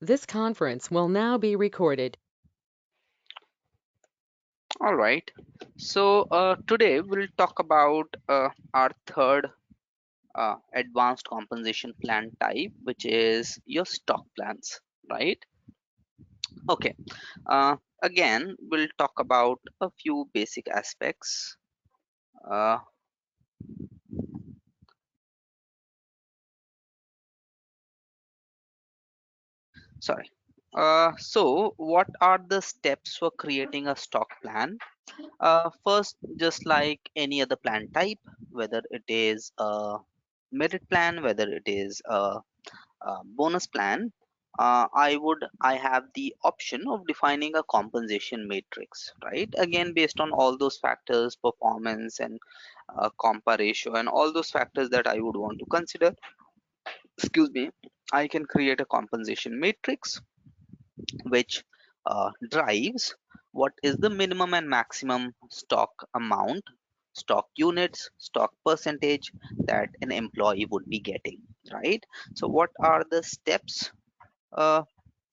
This conference will now be recorded. All right. So today we'll talk about our third advanced compensation plan type, which is your stock plans, right? Okay. Again, we'll talk about a few basic aspects. Uh, Sorry. So what are the steps for creating a stock plan? First, just like any other plan type, whether it is a merit plan, whether it is a bonus plan, I have the option of defining a compensation matrix, right? Again, based on all those factors, performance and compa ratio and all those factors that I would want to consider, excuse me, I can create a compensation matrix which drives what is the minimum and maximum stock amount, stock units, stock percentage that an employee would be getting, right? So what are the steps? uh,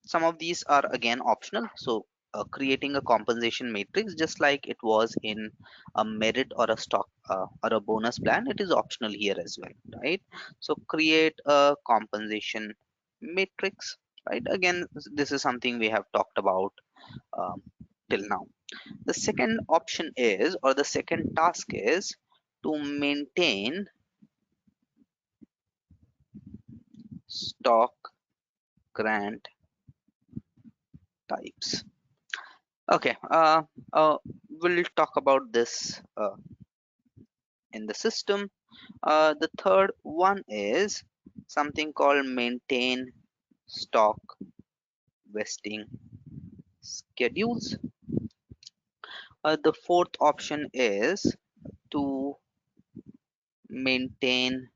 some of these are again optional. So creating a compensation matrix, just like it was in a merit or a stock or a bonus plan, it is optional here as well, right? So create a compensation matrix, right? Again, this is something we have talked about um, till now. The second option is, or the second task is, to maintain stock grant types. Okay, we'll talk about this in the system. The third one is something called maintain stock vesting schedules. The fourth option is to maintain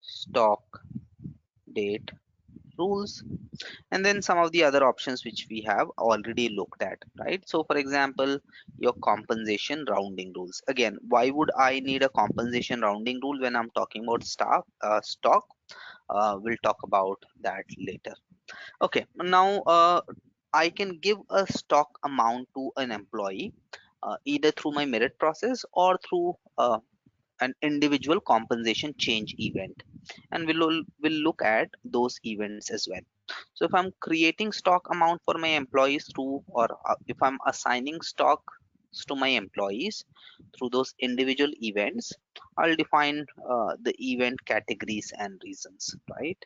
stock date rules, and then some of the other options which we have already looked at, right? So for example, your compensation rounding rules. Again, why would I need a compensation rounding rule when I'm talking about stock? We'll talk about that later. Okay, now I can give a stock amount to an employee either through my merit process or through an individual compensation change event, and we'll look at those events as well. So if I'm creating stock amount for my employees through, or if I'm assigning stock to my employees through those individual events, I'll define the event categories and reasons, right?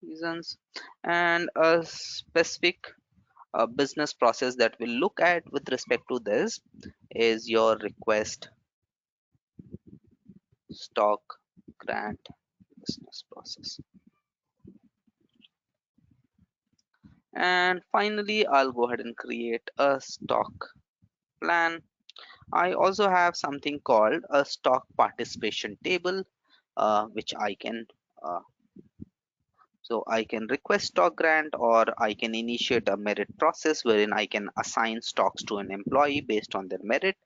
Reasons and a specific business process that we'll look at with respect to this is your request stock grant business process. And finally, I'll go ahead and create a stock plan. I also have something called a stock participation table, which I can so I can request stock grant, or I can initiate a merit process wherein I can assign stocks to an employee based on their merit.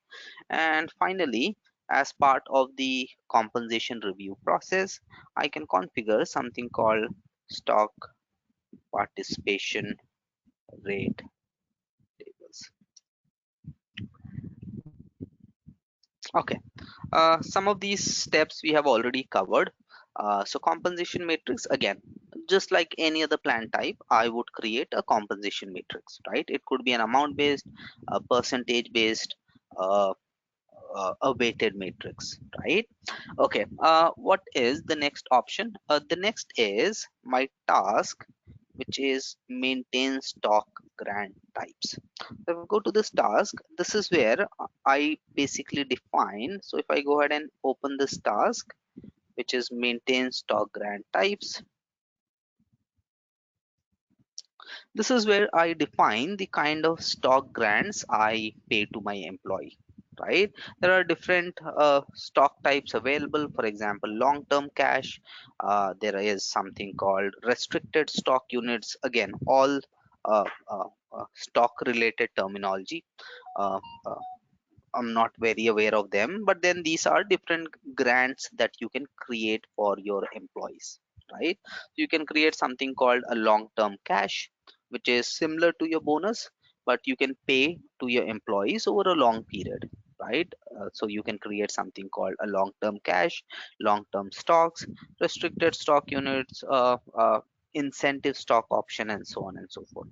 And finally, as part of the compensation review process, I can configure something called stock participation rate tables. Okay, some of these steps we have already covered. So compensation matrix, again, just like any other plan type, I would create a compensation matrix, right? It could be an amount based, a percentage based, uh, a weighted matrix, right? Okay, what is the next option? The next is my task, which is maintain stock grant types. So if I go to this task, this is where I basically define. So if I go ahead and open this task, which is maintain stock grant types, this is where I define the kind of stock grants I pay to my employee, right? There are different stock types available. For example, long-term cash. There is something called restricted stock units. Again, all stock-related terminology. Uh, uh, I'm not very aware of them, but then these are different grants that you can create for your employees, right? You can create something called a long-term cash, which is similar to your bonus, but you can pay to your employees over a long period, right? So you can create something called a long-term cash, long-term stocks, restricted stock units, incentive stock option, and so on and so forth,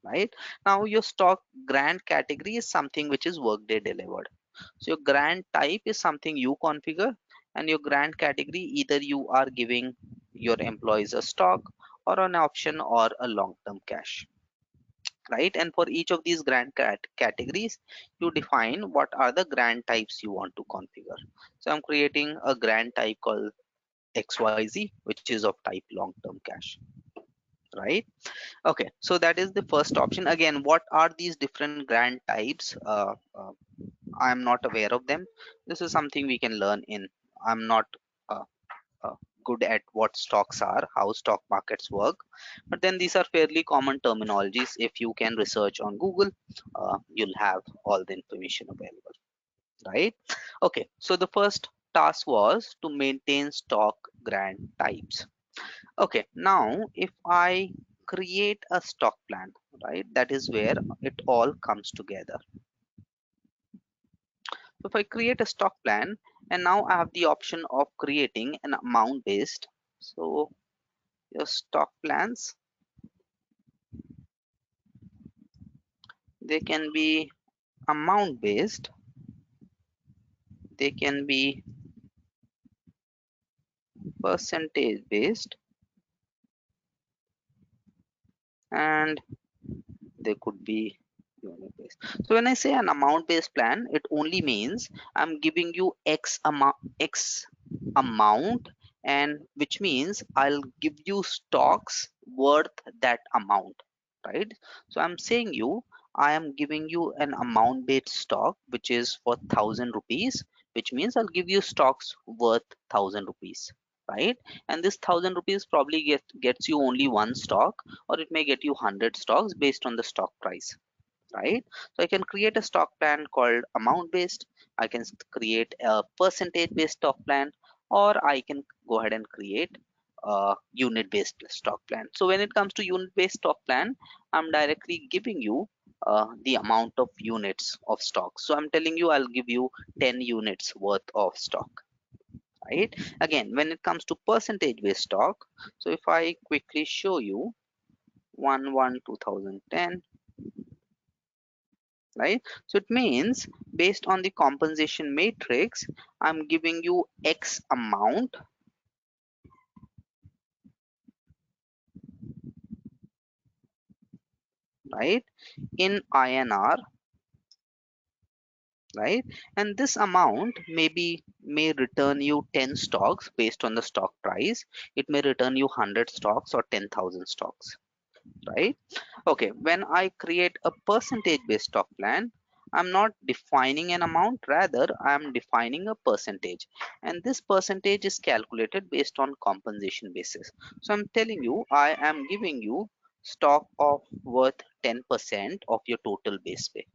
right? Now your stock grant category is something which is workday delivered. So your grant type is something you configure, and your grant category, either you are giving your employees a stock or an option or a long-term cash, right? And for each of these grant categories, you define what are the grant types you want to configure. So I'm creating a grant type called XYZ, which is of type long-term cash, right? Okay, so that is the first option. Again, what are these different grant types? I am not aware of them. This is something we can learn in. I'm not uh, uh, good at what stocks are, how stock markets work, but then these are fairly common terminologies. If you can research on Google, you'll have all the information available, right? Okay, so the first task was to maintain stock grant types. Okay, now if I create a stock plan, right, that is where it all comes together. So if I create a stock plan, and now I have the option of creating an amount based. So your stock plans, they can be amount based, they can be percentage based, and they could be unit based. So when I say an amount based plan, it only means I'm giving you x amount, and which means I'll give you stocks worth that amount, right? So I'm saying you, I am giving you an amount based stock which is for 1,000 rupees, which means I'll give you stocks worth 1,000 rupees, right? And this 1,000 rupees probably gets you only one stock, or it may get you 100 stocks based on the stock price, right? So I can create a stock plan called amount based. I can create a percentage based stock plan, or I can go ahead and create a unit based stock plan. So when it comes to unit based stock plan, I'm directly giving you the amount of units of stock. So I'm telling you I'll give you 10 units worth of stock, right? Again, when it comes to percentage based stock, so if I quickly show you 1/1/2010, right? So it means based on the compensation matrix, I'm giving you X amount, right, in INR, right? And this amount may return you 10 stocks based on the stock price. It may return you 100 stocks or 10,000 stocks, right? Okay, when I create a percentage based stock plan, I'm not defining an amount, rather I'm defining a percentage, and this percentage is calculated based on compensation basis. So I'm telling you I am giving you stock of worth 10% of your total base pay,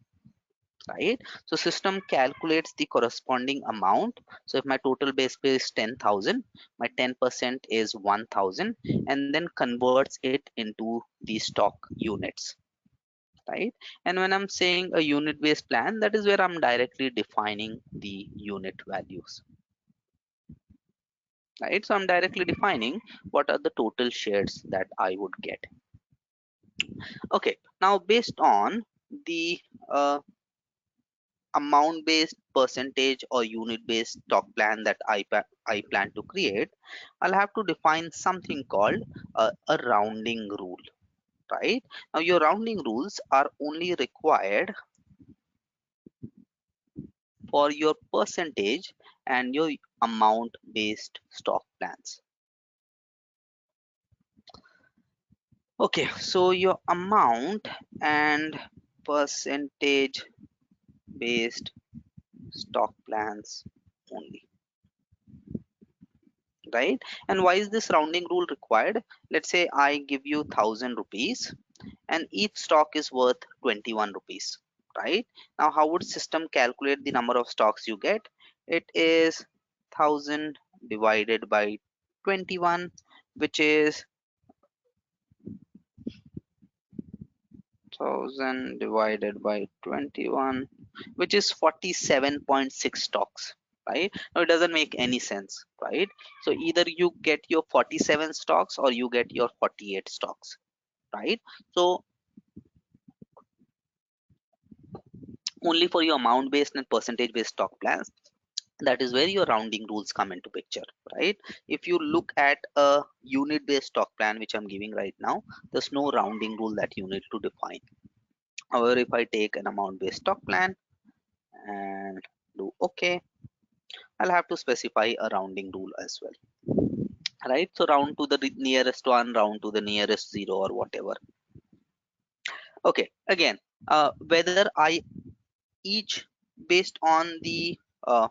right? So system calculates the corresponding amount. So if my total base pay is 10,000, my 10% is 1,000, and then converts it into the stock units, right? And when I'm saying a unit based plan, that is where I'm directly defining the unit values, right? So I'm directly defining what are the total shares that I would get. Okay, now based on the amount based, percentage, or unit based stock plan that I plan to create, I'll have to define something called a rounding rule, right? Now your rounding rules are only required for your percentage and your amount based stock plans. Okay, so your amount and percentage based stock plans only, right? And why is this rounding rule required? Let's say I give you 1,000 rupees and each stock is worth 21 rupees. right? Now, how would system calculate the number of stocks you get? It is 1000 divided by 21, which is 1000 divided by 21, which is 47.6 stocks, right? Now, it doesn't make any sense, right? So either you get your 47 stocks or you get your 48 stocks, right? So only for your amount based and percentage based stock plans, that is where your rounding rules come into picture, right? If you look at a unit based stock plan which I'm giving right now, there's no rounding rule that you need to define. However, if I take an amount based stock plan and do okay, I'll have to specify a rounding rule as well, right? So round to the nearest one, round to the nearest zero, or whatever. Okay, again, whether I each based on the uh,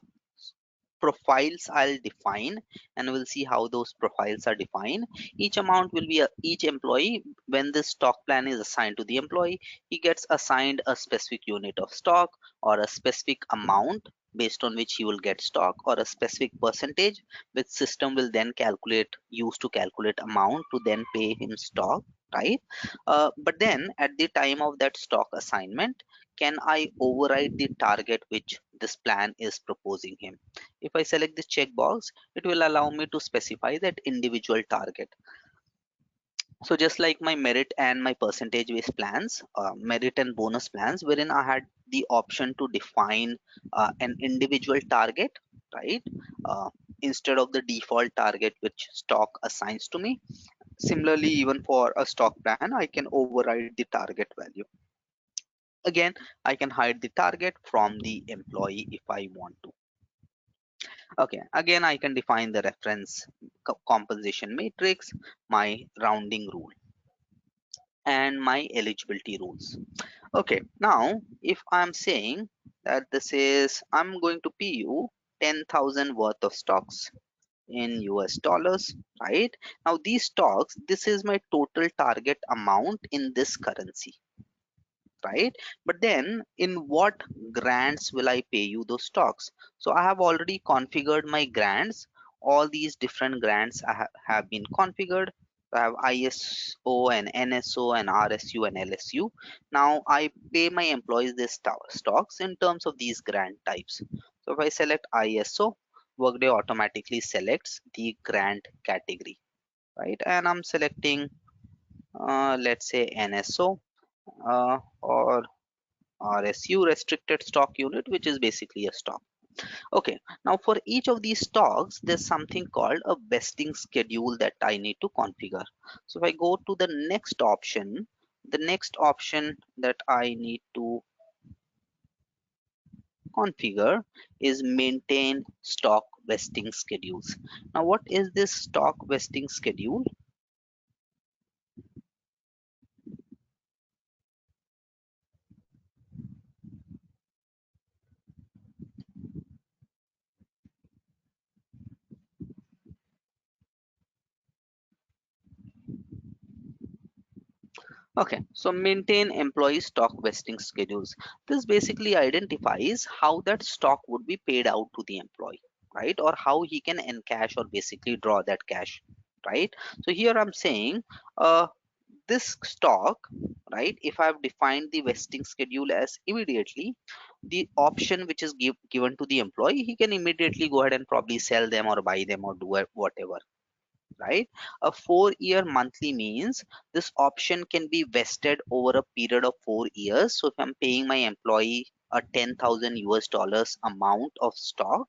profiles I'll define, and we'll see how those profiles are defined. Each amount will be each employee. When this stock plan is assigned to the employee, he gets assigned a specific unit of stock or a specific amount based on which he will get stock, or a specific percentage which system will then calculate, use to calculate amount to then pay him stock, right? But then at the time of that stock assignment, can I override the target which this plan is proposing him? If I select this checkbox, it will allow me to specify that individual target. So just like my merit and my percentage based plans, merit and bonus plans, wherein I had the option to define an individual target, right? Uh, Instead of the default target which stock assigns to me. Similarly, even for a stock plan, I can override the target value. Again, I can hide the target from the employee if I want to. Okay, again, I can define the reference compensation matrix, my rounding rule, and my eligibility rules. Okay, now if I'm saying that this is, I'm going to pay you 10,000 worth of stocks in US dollars, right? Now, these stocks, this is my total target amount in this currency, right? But then in what grants will I pay you those stocks? So I have already configured my grants. All these different grants have been configured. I have ISO and NSO and RSU and LSU. Now I pay my employees this stocks in terms of these grant types. So if I select ISO, Workday automatically selects the grant category, right? And I'm selecting, let's say NSO, or RSU, restricted stock unit, which is basically a stock. Okay, now for each of these stocks, there's something called a vesting schedule that I need to configure. So if I go to the next option that I need to configure is maintain stock vesting schedules. Now, what is this stock vesting schedule? Okay, so maintain employee stock vesting schedules. This basically identifies how that stock would be paid out to the employee, right? Or how he can encash or basically draw that cash, right? So here I'm saying, this stock, right? If I've defined the vesting schedule as immediately, the option which is given to the employee, he can immediately go ahead and probably sell them or buy them or do whatever, right? A 4-year monthly means this option can be vested over a period of 4 years. So if I'm paying my employee a 10,000 US dollars amount of stock,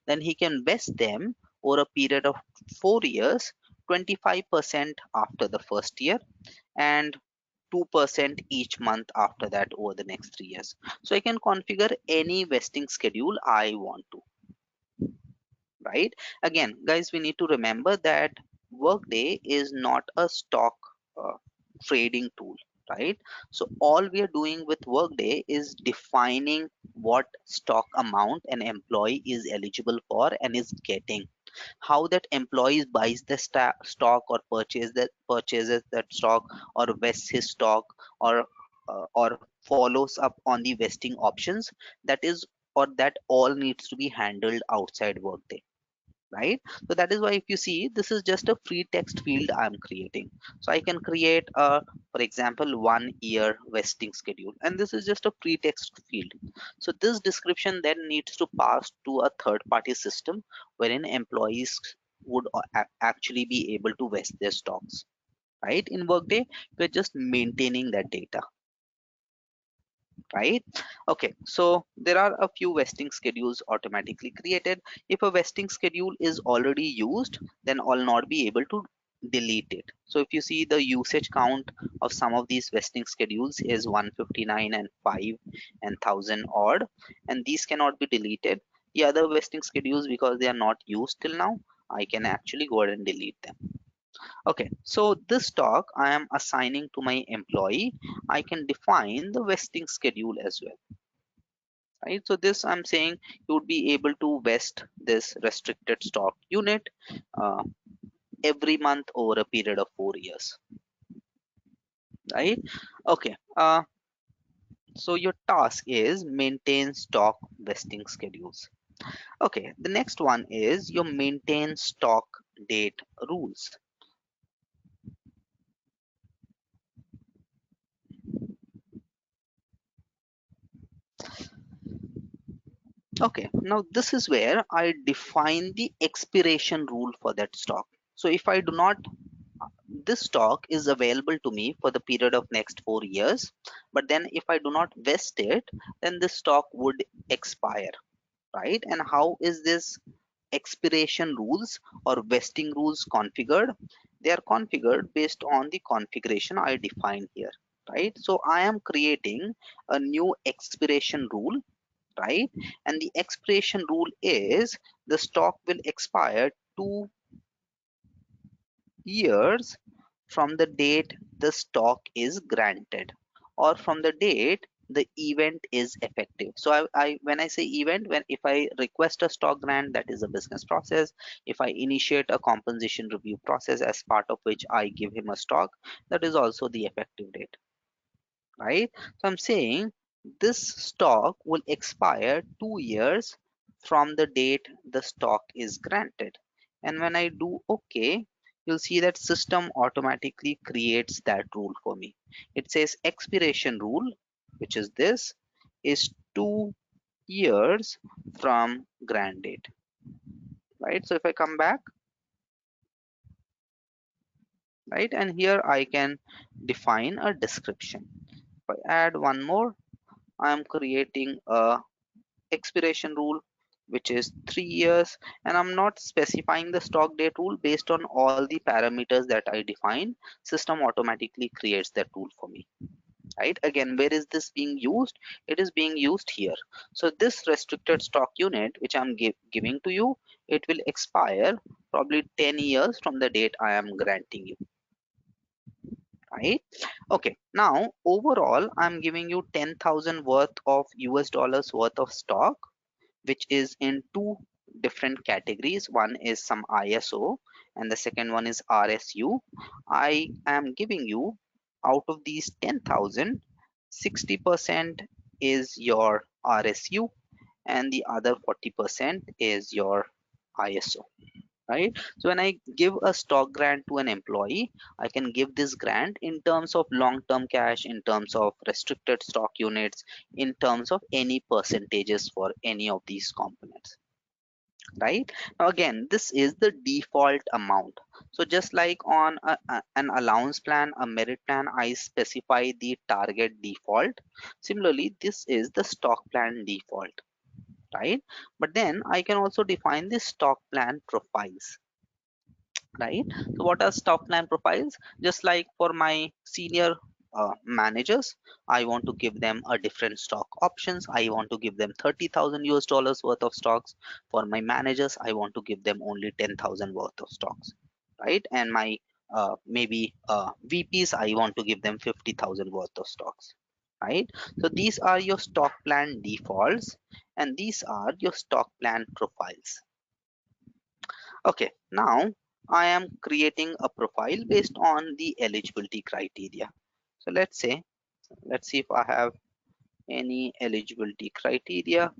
then he can vest them over a period of 4 years, 25% after the first year, and 2% each month after that over the next 3 years. So I can configure any vesting schedule I want to, right? Again, guys, we need to remember that Workday is not a stock uh, trading tool, right? So all we are doing with Workday is defining what stock amount an employee is eligible for and is getting. How that employee buys the stock or purchases that stock or vests his stock, or follows up on the vesting options, that is, or that all needs to be handled outside Workday, right? So that is why if you see, this is just a free text field I'm creating. So I can create a, for example, 1 year vesting schedule, and this is just a free text field. So this description then needs to pass to a third party system wherein employees would actually be able to vest their stocks, right? In Workday, we're just maintaining that data, right? Okay, so there are a few vesting schedules automatically created. If a vesting schedule is already used, then I'll not be able to delete it. So if you see, the usage count of some of these vesting schedules is 159 and 5 and 1000 odd, and these cannot be deleted. The other vesting schedules, because they are not used till now, I can actually go ahead and delete them. Okay, so this stock I am assigning to my employee. I can define the vesting schedule as well, right? So this I'm saying you would be able to vest this restricted stock unit uh, every month over a period of 4 years, right? Okay, so your task is maintain stock vesting schedules. Okay, the next one is your maintain stock date rules. Okay, now this is where I define the expiration rule for that stock. So if I do not, this stock is available to me for the period of next 4 years, but then if I do not vest it, then this stock would expire, right? And how is this expiration rules or vesting rules configured? They are configured based on the configuration I define here, right? So I am creating a new expiration rule, right? And the expiration rule is the stock will expire 2 years from the date the stock is granted, or from the date the event is effective. So I when I say event, when if I request a stock grant, that is a business process. If I initiate a compensation review process as part of which I give him a stock, that is also the effective date, right? So I'm saying this stock will expire 2 years from the date the stock is granted. And when I do OK, you'll see that system automatically creates that rule for me. It says expiration rule, which is this, is 2 years from grant date, right? So if I come back, right, and here I can define a description. If I add one more, I'm creating a expiration rule which is 3 years, and I'm not specifying the stock date rule. Based on all the parameters that I define, system automatically creates that rule for me, right? Again, where is this being used? It is being used here. So this restricted stock unit which I'm giving to you, it will expire probably 10 years from the date I am granting you, right? Okay, now overall I'm giving you 10,000 worth of US dollars worth of stock, which is in two different categories. One is some ISO and the second one is RSU. I am giving you, out of these 10,000, 60% is your RSU and the other 40% is your ISO, right? So when I give a stock grant to an employee, I can give this grant in terms of long-term cash, in terms of restricted stock units, in terms of any percentages for any of these components, right? Now again, this is the default amount. So just like on an allowance plan, a merit plan, I specify the target default. Similarly, this is the stock plan default, right? But then I can also define the stock plan profiles, right? So what are stock plan profiles? Just like for my senior managers, I want to give them a different stock options. I want to give them 30,000 US dollars worth of stocks. For my managers, I want to give them only 10,000 worth of stocks, right? And my maybe VPs, I want to give them 50,000 worth of stocks, right? So these are your stock plan defaults, and these are your stock plan profiles. Okay, now I am creating a profile based on the eligibility criteria. So let's see if I have any eligibility criteria.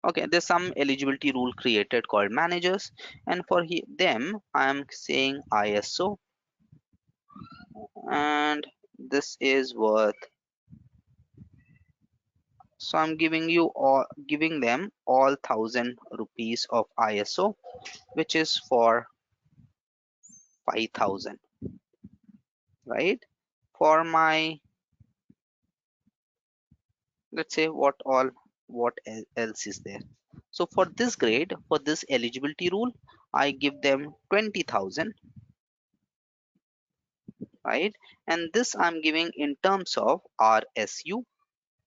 Okay, there's some eligibility rule created called managers, and for them I am saying ISO, and this is worth, so I'm giving them all 1,000 rupees of ISO, which is for 5,000, right? For my, let's say, what else is there? So for this grade, for this eligibility rule, I give them 20,000, right? And this I'm giving in terms of RSU,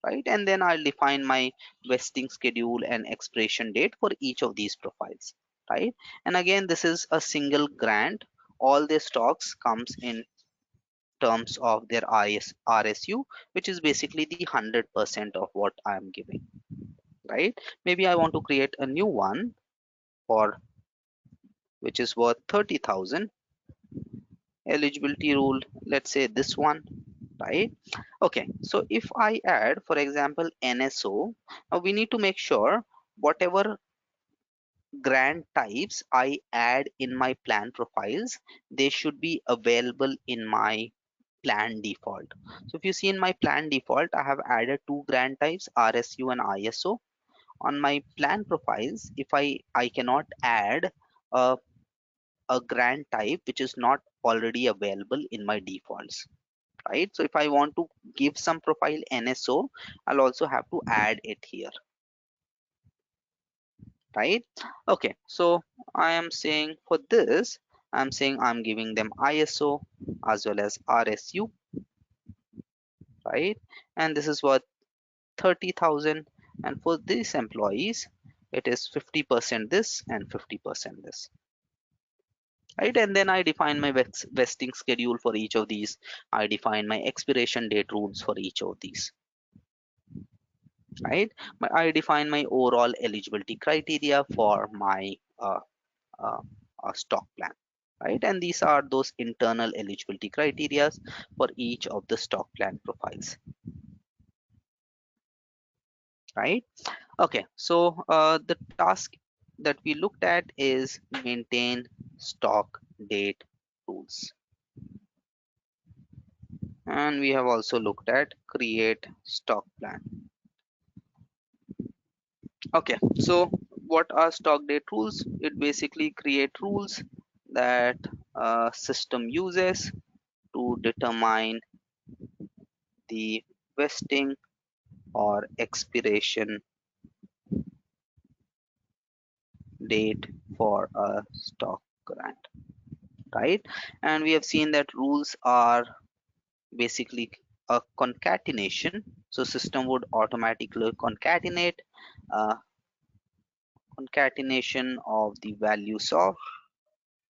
right? And then I'll define my vesting schedule and expiration date for each of these profiles, right? And again, this is a single grant. All the stocks comes in terms of their RSU, which is basically the 100% of what I'm giving, right? Maybe I want to create a new one for which is worth 30,000. Eligibility rule, let's say this one, right? Okay, so if I add, for example, NSO, we need to make sure whatever grant types I add in my plan profiles, they should be available in my plan default. So if you see in my plan default, I have added two grant types, RSU and ISO. On my plan profiles, if I cannot add a, a grant type which is not already available in my defaults, right? So if I want to give some profile NSO, I'll also have to add it here, right? Okay, so I am saying for this, I'm saying I'm giving them ISO as well as RSU, right? And this is what 30,000, and for these employees it is 50% this and 50% this, right? And then I define my vesting schedule for each of these. I define my expiration date rules for each of these, right? I define my overall eligibility criteria for my uh, stock plan, right? And these are those internal eligibility criteria for each of the stock plan profiles, right? Okay, so the task that we looked at is maintain stock date rules, and we have also looked at create stock plan. Okay, so what are stock date rules? It basically create rules that system uses to determine the vesting or expiration date for a stock grant, right? And we have seen that rules are basically a concatenation. So system would automatically uh, concatenation of the values of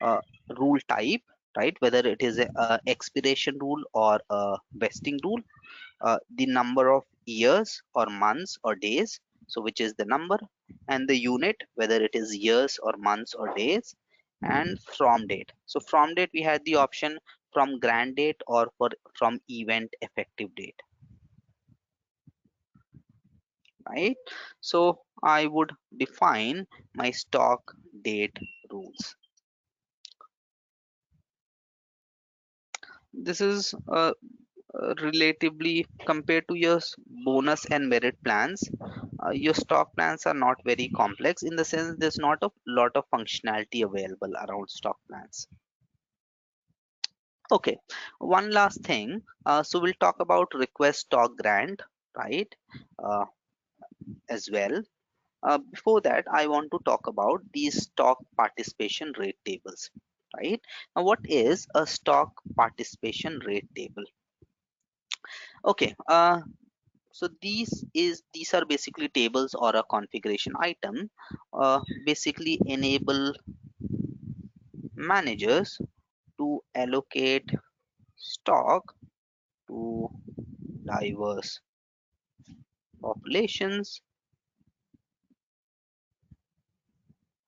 uh, rule type, right? Whether it is a expiration rule or a vesting rule, the number of years or months or days, so which is the number, and the unit, whether it is years or months or days, and from date. So from date we had the option from grant date or from event effective date, right? So I would define my stock date rules. This is relatively compared to your bonus and merit plans, your stock plans are not very complex, in the sense there's not a lot of functionality available around stock plans. Okay, one last thing, so we'll talk about request stock grant, right? uh, as well. Before that, I want to talk about these stock participation rate tables, right? Now what is a stock participation rate table? Okay, so these are basically tables or a configuration item, basically enable managers to allocate stock to diverse populations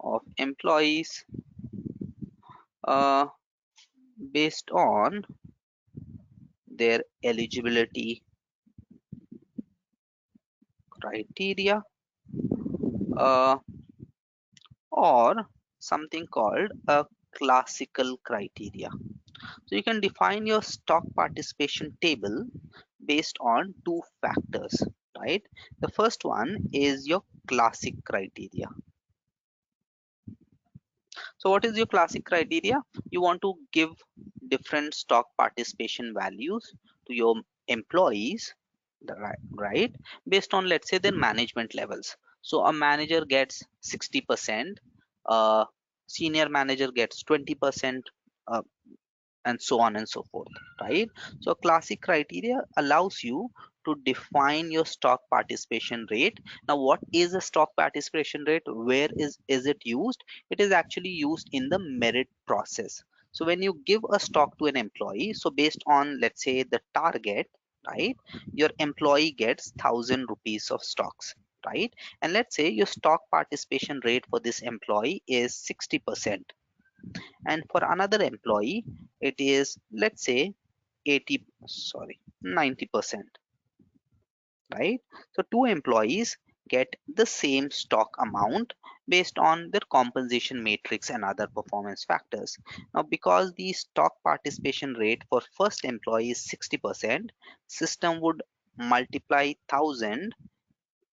of employees uh, based on their eligibility criteria, uh, or something called a classical criteria. So you can define your stock participation table based on two factors, right? The first one is your classic criteria. So what is your classic criteria? You want to give different stock participation values to your employees, right? Based on, let's say, their management levels. So a manager gets 60%, a senior manager gets 20%, uh, and so on and so forth, right? So classic criteria allows you to define your stock participation rate. Now what is a stock participation rate? Where is it used? It is actually used in the merit process. So when you give a stock to an employee, so based on, let's say, the target, right, your employee gets 1,000 rupees of stocks, right? And let's say your stock participation rate for this employee is 60%, and for another employee it is, let's say, 90%, right? So two employees get the same stock amount based on their compensation matrix and other performance factors. Now because the stock participation rate for first employee is 60%, system would multiply 1,000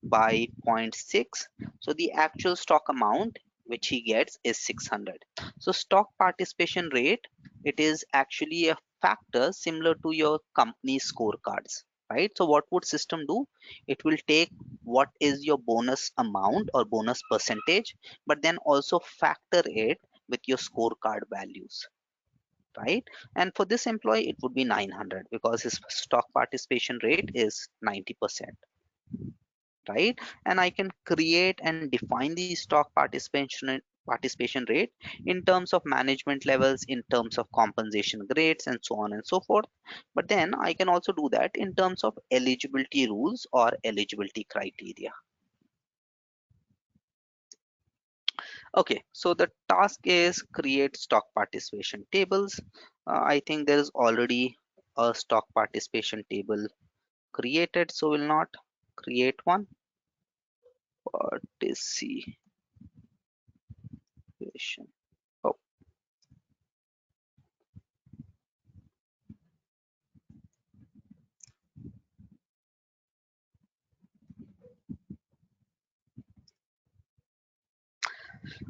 by zero point 0.6, so the actual stock amount which he gets is 600. So stock participation rate, it is actually a factor similar to your company scorecards, right? So what would system do? It will take what is your bonus amount or bonus percentage, but then also factor it with your scorecard values, right? And for this employee it would be 900 because his stock participation rate is 90%, right? And I can create and define the stock participation rate in terms of management levels, in terms of compensation grades, and so on and so forth. But then I can also do that in terms of eligibility rules or eligibility criteria. Okay, so the task is create stock participation tables. I think there is already a stock participation table created, so we'll not create one. Participation. Oh,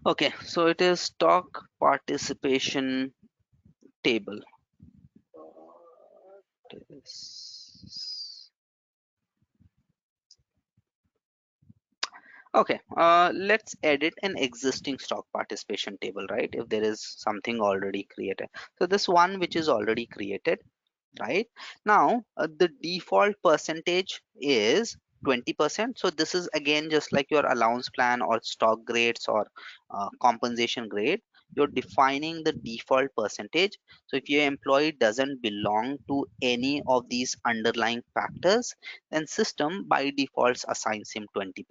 okay, so it is stock participation table. Okay, let's edit an existing stock participation table, right? If there is something already created. So this one which is already created, right? Now, the default percentage is 20%. So this is again just like your allowance plan or stock grades or compensation grade. You're defining the default percentage. So if your employee doesn't belong to any of these underlying factors, then system by default assigns him 20%,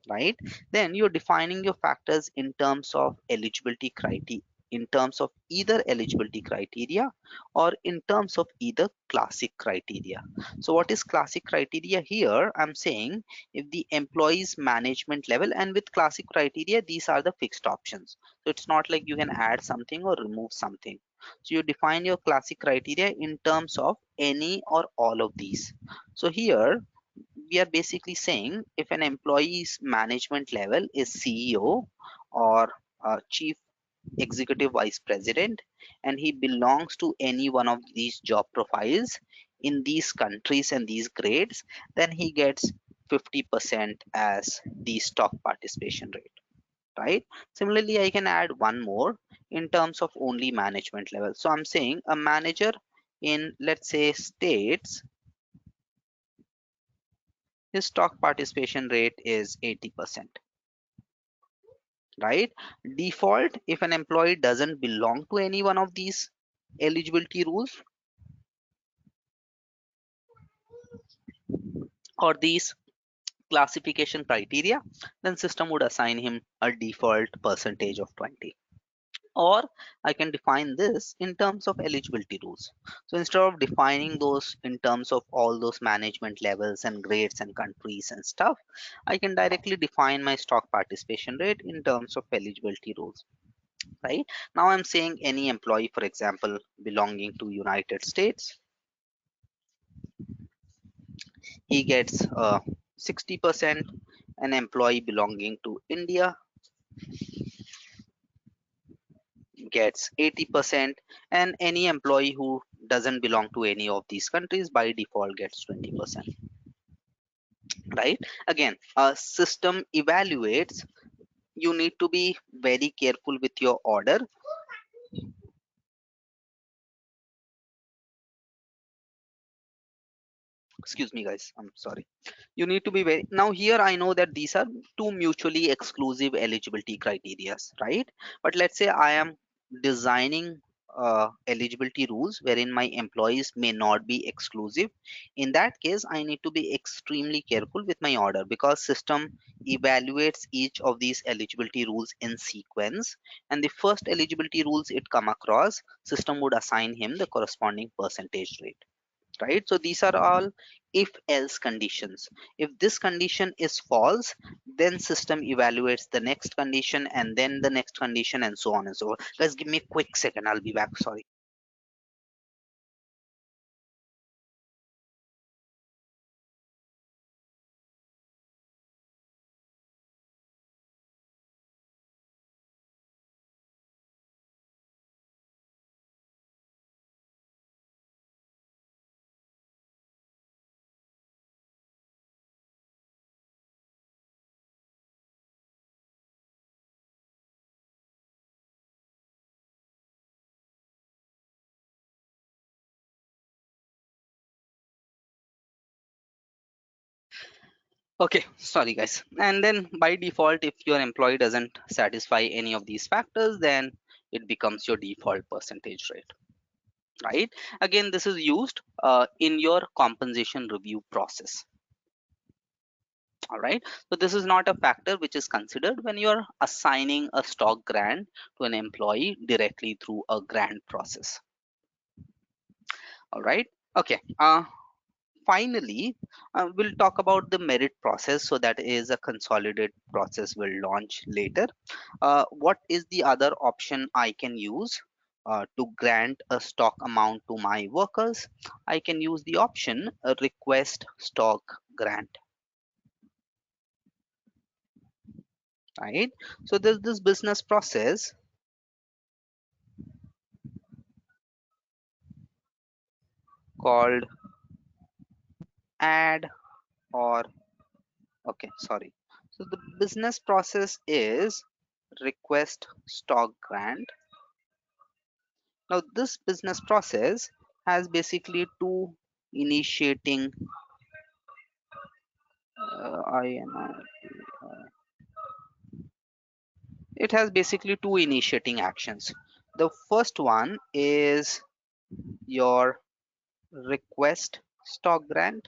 right? Then you're defining your factors in terms of eligibility criteria, in terms of either eligibility criteria or in terms of either classic criteria. So what is classic criteria here? I'm saying if the employee's management level, and with classic criteria these are the fixed options, so it's not like you can add something or remove something. So you define your classic criteria in terms of any or all of these. So here we are basically saying if an employee's management level is CEO or chief executive vice president, and he belongs to any one of these job profiles in these countries and these grades, then he gets 50% as the stock participation rate, right? Similarly, I can add one more in terms of only management level. So I'm saying a manager in, let's say, states, his stock participation rate is 80%, right? Default, if an employee doesn't belong to any one of these eligibility rules or these classification criteria, then system would assign him a default percentage of 20. Or I can define this in terms of eligibility rules. So instead of defining those in terms of all those management levels and grades and countries and stuff, I can directly define my stock participation rate in terms of eligibility rules, right? Now I'm saying any employee, for example, belonging to United States, he gets 60%. An employee belonging to India gets 80%, and any employee who doesn't belong to any of these countries by default gets 20%, right? Again, a system evaluates. You need to be very careful with your order. Excuse me guys, I'm sorry. You need to be very, now here I know that these are two mutually exclusive eligibility criteria, right? But let's say I am designing eligibility rules wherein my employees may not be exclusive. In that case, I need to be extremely careful with my order, because system evaluates each of these eligibility rules in sequence, and the first eligibility rules it come across, system would assign him the corresponding percentage rate, right? So these are all if else conditions. If this condition is false, then system evaluates the next condition and then the next condition and so on and so forth. Guys, give me a quick second, I'll be back, sorry. Okay, sorry guys. And then by default, if your employee doesn't satisfy any of these factors, then it becomes your default percentage rate, right? Again, this is used in your compensation review process. All right, so this is not a factor which is considered when you're assigning a stock grant to an employee directly through a grant process. All right, okay. Finally, we'll talk about the merit process. So that is a consolidated process we'll launch later. What is the other option I can use to grant a stock amount to my workers? I can use the option request stock grant, right? So there's this business process called add or okay, sorry. So the business process is request stock grant. Now this business process has basically two initiating INR. It has basically two initiating actions. The first one is your request stock grant.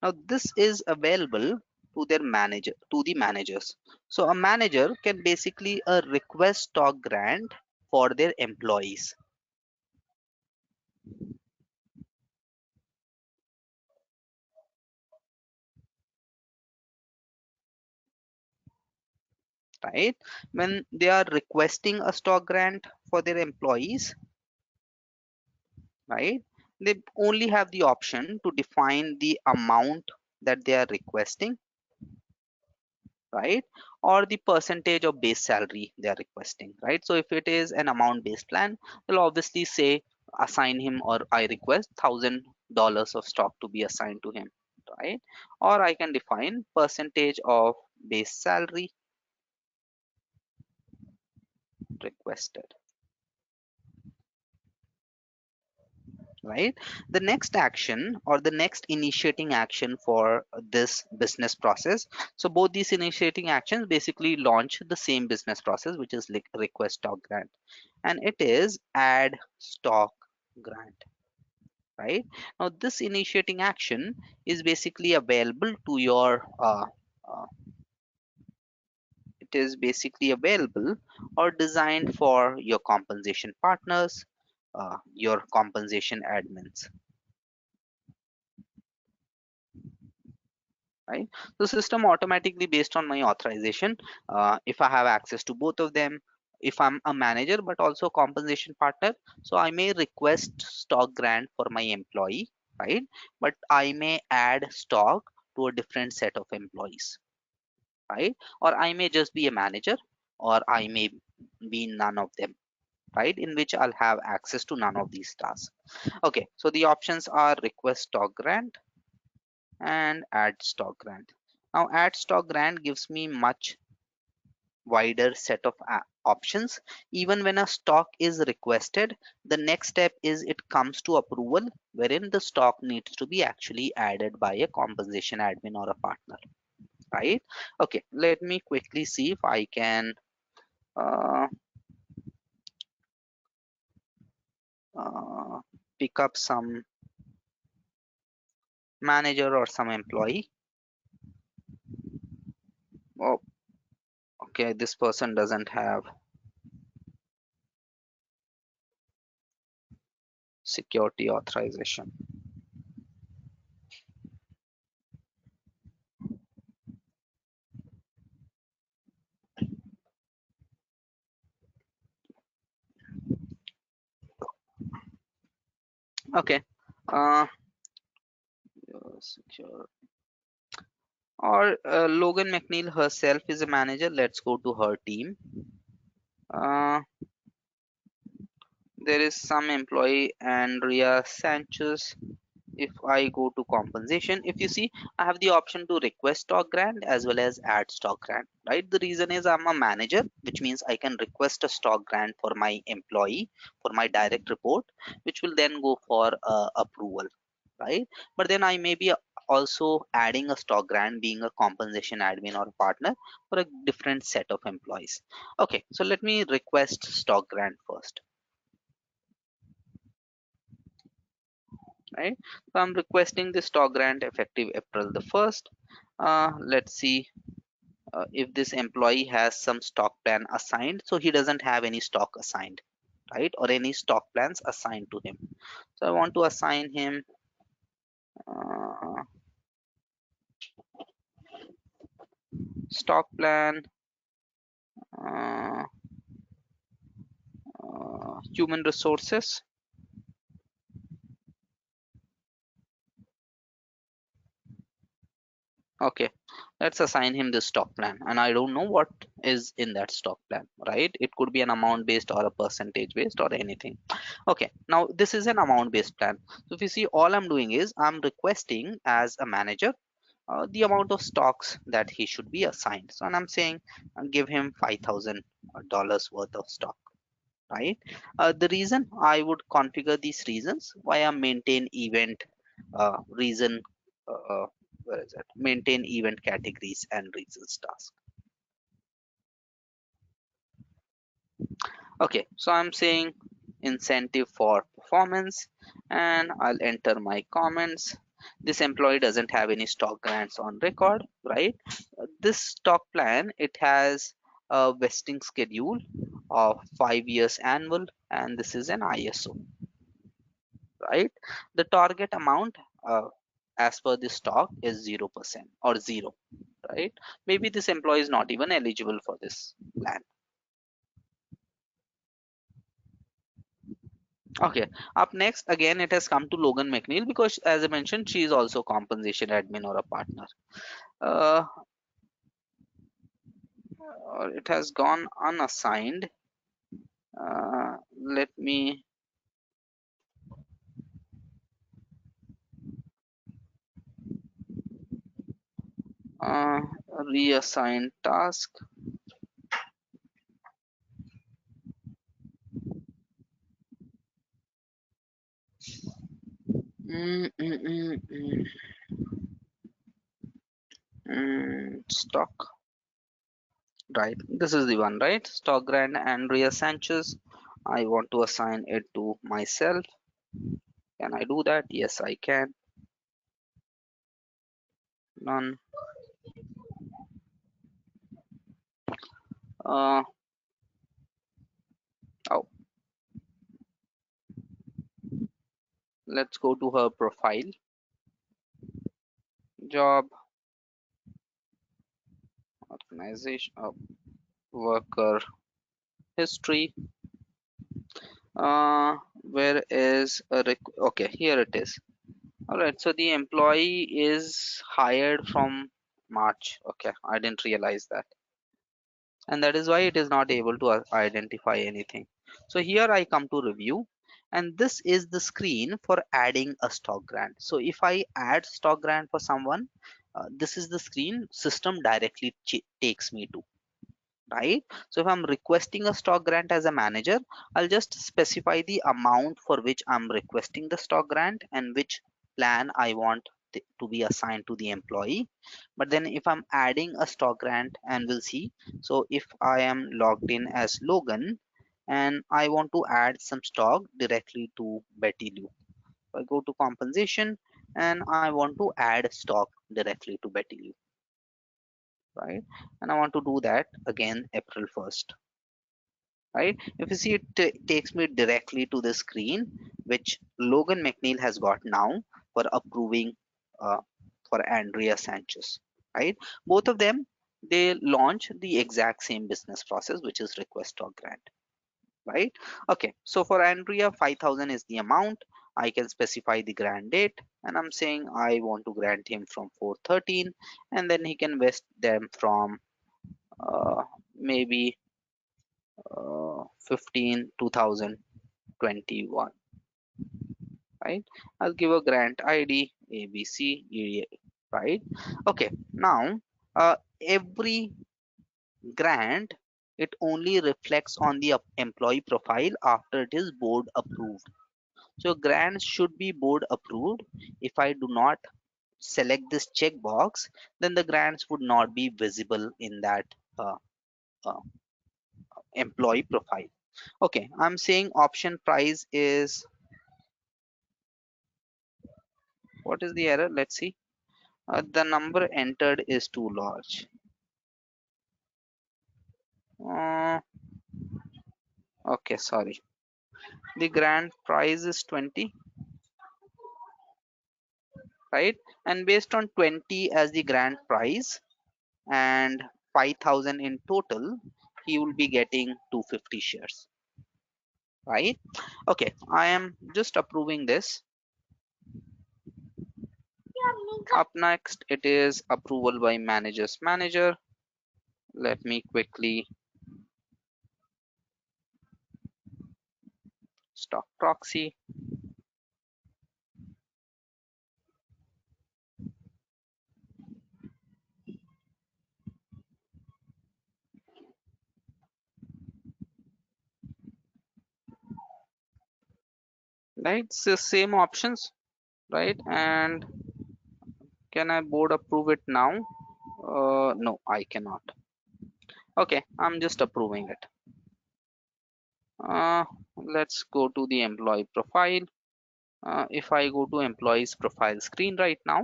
Now this is available to their manager, to the managers. So a manager can basically request stock grant for their employees, right? When they are requesting a stock grant for their employees, right? They only have the option to define the amount that they are requesting, right? Or the percentage of base salary they are requesting, right? So if it is an amount based plan, they'll obviously say assign him, or I request $1,000 of stock to be assigned to him, right? Or I can define percentage of base salary requested, right? The next action or the next initiating action for this business process. So both these initiating actions basically launch the same business process, which is like request stock grant, and it is add stock grant, right? Now this initiating action is basically available to your it is basically available or designed for your compensation partners, your compensation admins, right? The system automatically based on my authorization, if I have access to both of them, if I'm a manager but also compensation partner, so I may request stock grant for my employee, right? But I may add stock to a different set of employees, right? Or I may just be a manager, or I may be none of them, right? In which I'll have access to none of these tasks. Okay, so the options are request stock grant and add stock grant. Now, add stock grant gives me much wider set of options. Even when a stock is requested, the next step is it comes to approval, wherein the stock needs to be actually added by a compensation admin or a partner, right? Okay, let me quickly see if I can uh, uh, pick up some manager or some employee. Oh, okay, this person doesn't have security authorization. Okay, uh, secure. Or Logan McNeil herself is a manager. Let's go to her team. Uh, there is some employee, Andrea Sanchez. If I go to compensation, if you see, I have the option to request stock grant as well as add stock grant, right? The reason is I'm a manager, which means I can request a stock grant for my employee, for my direct report, which will then go for approval, right? But then I may be also adding a stock grant, being a compensation admin or a partner for a different set of employees. Okay, so let me request stock grant first, right? So I'm requesting the stock grant effective April the 1st. Let's see if this employee has some stock plan assigned. So he doesn't have any stock assigned, right? Or any stock plans assigned to him. So I want to assign him uh, stock plan, uh, human resources. Okay, let's assign him this stock plan, and I don't know what is in that stock plan, right? It could be an amount based or a percentage based or anything. Okay, now this is an amount based plan. So if you see, all I'm doing is I'm requesting as a manager the amount of stocks that he should be assigned. So, and I'm saying give him $5,000 worth of stock, right? The reason I would configure these reasons via maintain event reason, where is it? Maintain event categories and reasons task. Okay, so I'm saying incentive for performance, and I'll enter my comments. This employee doesn't have any stock grants on record, right? This stock plan, it has a vesting schedule of 5 years annual, and this is an ISO, right? The target amount as per the stock is 0% or zero, right? Maybe this employee is not even eligible for this plan. Okay, up next, again, it has come to Logan McNeil because, as I mentioned, she is also compensation admin or a partner. Uh, or it has gone unassigned. Let me uh, reassign task. Mm, mm, mm, mm, stock. Right, this is the one, right? Stock grant Andrea Sanchez. I want to assign it to myself. Can I do that? Yes, I can. None. Uh, oh, let's go to her profile, job, organization, worker history. Where is okay, here it is. All right, so the employee is hired from March. Okay, I didn't realize that. And that is why it is not able to identify anything. So here I come to review, and this is the screen for adding a stock grant. So if I add stock grant for someone, this is the screen system directly takes me to, right? So if I'm requesting a stock grant as a manager, I'll just specify the amount for which I'm requesting the stock grant and which plan I want to be assigned to the employee. But then if I'm adding a stock grant, and we'll see, so if I am logged in as Logan and I want to add some stock directly to Betty Lou, I go to compensation and I want to add stock directly to Betty Lou, right? And I want to do that again April 1st. Right? If you see, it takes me directly to the screen which Logan McNeil has got now for approving uh, for Andrea Sanchez. Right? Both of them, they launch the exact same business process, which is request or grant. Right? Okay. So for Andrea, 5,000 is the amount. I can specify the grant date, and I'm saying I want to grant him from 413, and then he can vest them from maybe 15 2021, right? I'll give a grant ID ABC, right? Okay, now every grant, it only reflects on the employee profile after it is board approved. So grants should be board approved. If I do not select this checkbox, then the grants would not be visible in that uh, uh, employee profile. Okay, I'm saying option price is, what is the error? Let's see. The number entered is too large. Uh, okay, sorry. The grand prize is 20, right? And based on 20 as the grand prize and 5,000 in total, he will be getting 250 shares, right? Okay, I am just approving this. Up next, it is approval by manager's manager. Let me quickly stock proxy. Right, so same options, right? And can I board approve it now? No, I cannot. Okay, I'm just approving it. Uh, let's go to the employee profile. If I go to employee's profile screen right now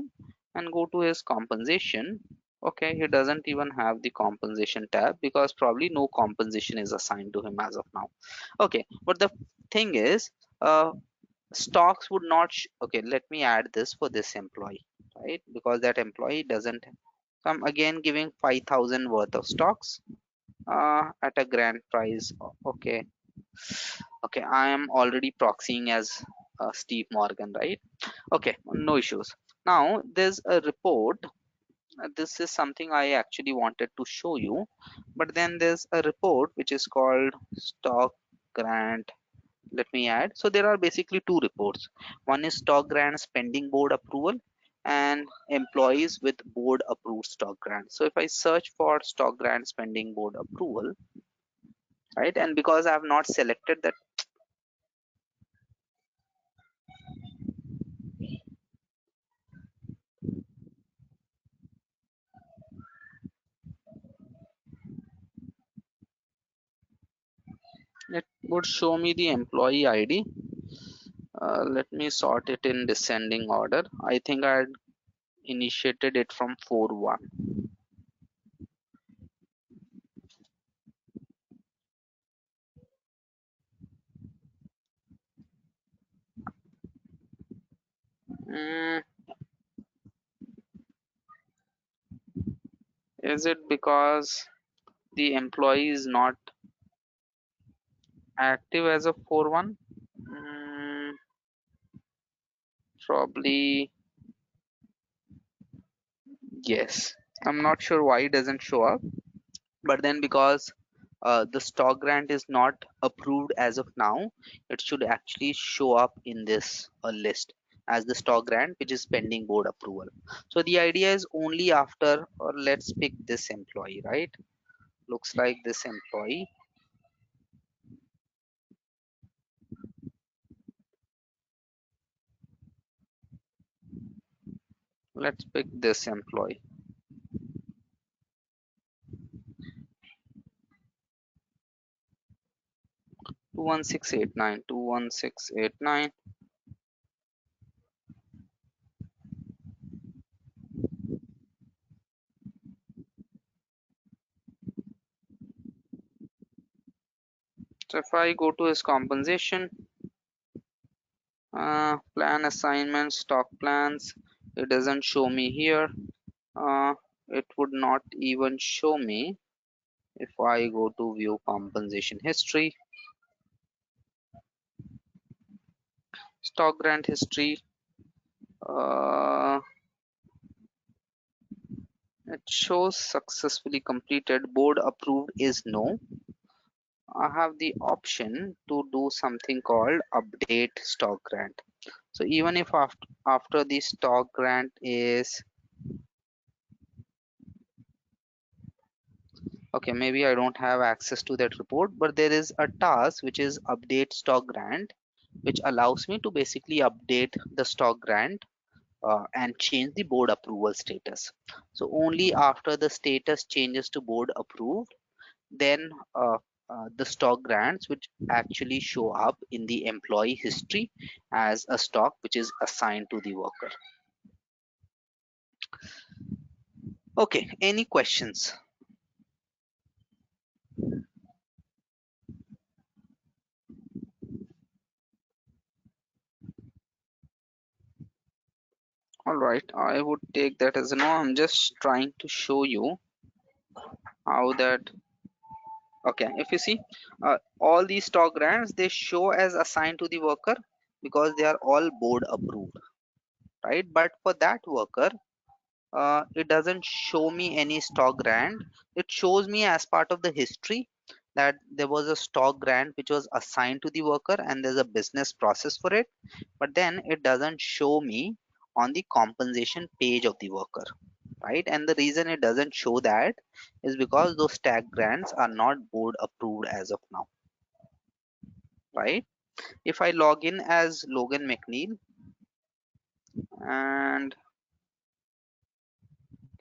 and go to his compensation, okay, he doesn't even have the compensation tab because probably no compensation is assigned to him as of now. Okay, but the thing is, stocks would not, okay, let me add this for this employee, right? Because that employee doesn't, so I'm again giving 5,000 worth of stocks at a grand price. Okay, okay, I am already proxying as Steve Morgan, right? Okay, no issues. Now there's a report. This is something I actually wanted to show you, but then there's a report which is called stock grant. Let me add. So there are basically two reports. One is stock grants pending board approval and employees with board approved stock grants. So if I search for stock grants pending board approval, right, and because I have not selected that, it would show me the employee ID. Let me sort it in descending order. I think I had initiated it from 4-1. Is it because the employee is not active as of 4/1? Mm, probably yes. I'm not sure why it doesn't show up, but then because the stock grant is not approved as of now, it should actually show up in this list as the stock grant which is pending board approval. So the idea is only after, or let's pick this employee, right? Looks like this employee. Let's pick this employee. 21689, 21689. So if I go to his compensation, plan assignments, stock plans, it doesn't show me here. It would not even show me if I go to view compensation history, stock grant history. uh, it shows successfully completed, board approved is no. I have the option to do something called update stock grant. So even if after the stock grant is okay, maybe I don't have access to that report, but there is a task which is update stock grant, which allows me to basically update the stock grant and change the board approval status. So only after the status changes to board approved, then the stock grants which actually show up in the employee history as a stock which is assigned to the worker. Okay, any questions? All right, I would take that as a no. I'm just trying to show you how that. Okay, if you see, all these stock grants, they show as assigned to the worker because they are all board approved, right? But for that worker, it doesn't show me any stock grant. It shows me as part of the history that there was a stock grant which was assigned to the worker and there's a business process for it, but then it doesn't show me on the compensation page of the worker, right? And the reason it doesn't show that is because those stock grants are not board approved as of now, right? If I log in as Logan McNeil and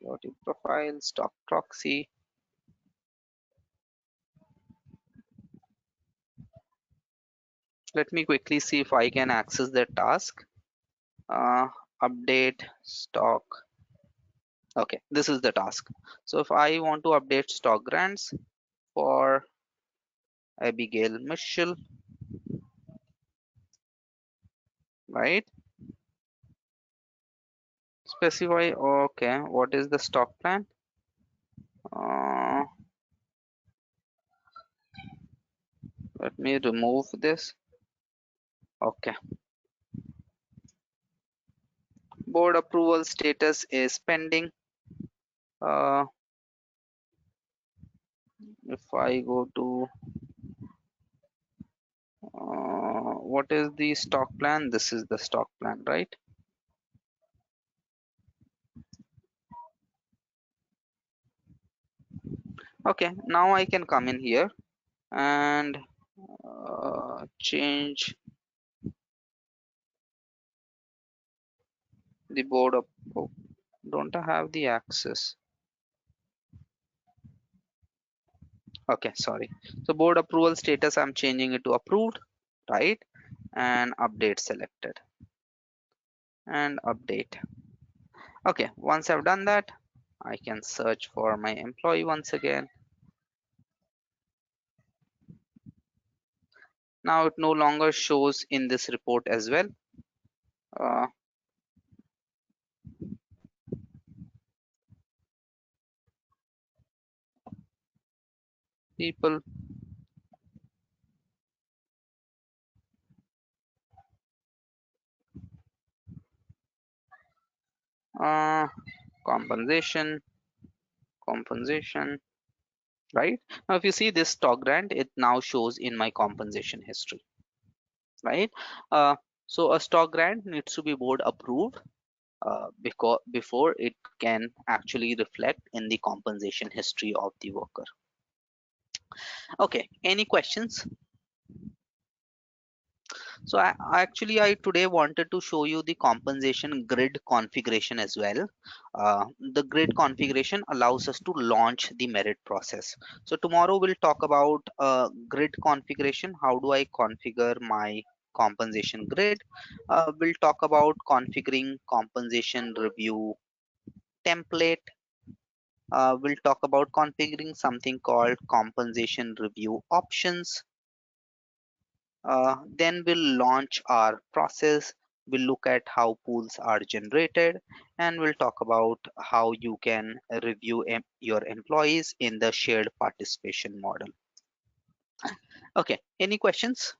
go to profile, stock proxy, let me quickly see if I can access that task. uh, Update stock. Okay, this is the task. So if I want to update stock grants for Abigail Mitchell, right? Specify. Okay, what is the stock plan? uh, Let me remove this. Okay, board approval status is pending. uh, if I go to what is the stock plan? This is the stock plan, right? Okay, now I can come in here and change the board of. Oh, don't I have the access? Okay, sorry. So board approval status, I'm changing it to approved, right? And update selected and update. Okay, once I've done that, I can search for my employee once again. Now it no longer shows in this report as well. uh, people. uh, compensation, compensation, right? Now if you see this stock grant, it now shows in my compensation history, right? uh, so a stock grant needs to be board approved because before it can actually reflect in the compensation history of the worker. Okay, any questions? So I today wanted to show you the compensation grid configuration as well. The grid configuration allows us to launch the merit process. So tomorrow we'll talk about grid configuration. How do I configure my compensation grid? We'll talk about configuring compensation review template. We'll talk about configuring something called compensation review options. Then we'll launch our process. We'll look at how pools are generated, and we'll talk about how you can review your employees in the shared participation model. Okay, any questions?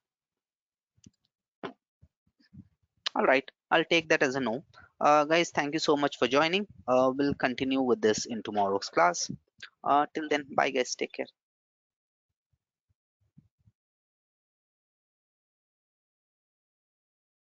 All right, I'll take that as a no. Guys, thank you so much for joining. We'll continue with this in tomorrow's class. Till then, bye guys, take care.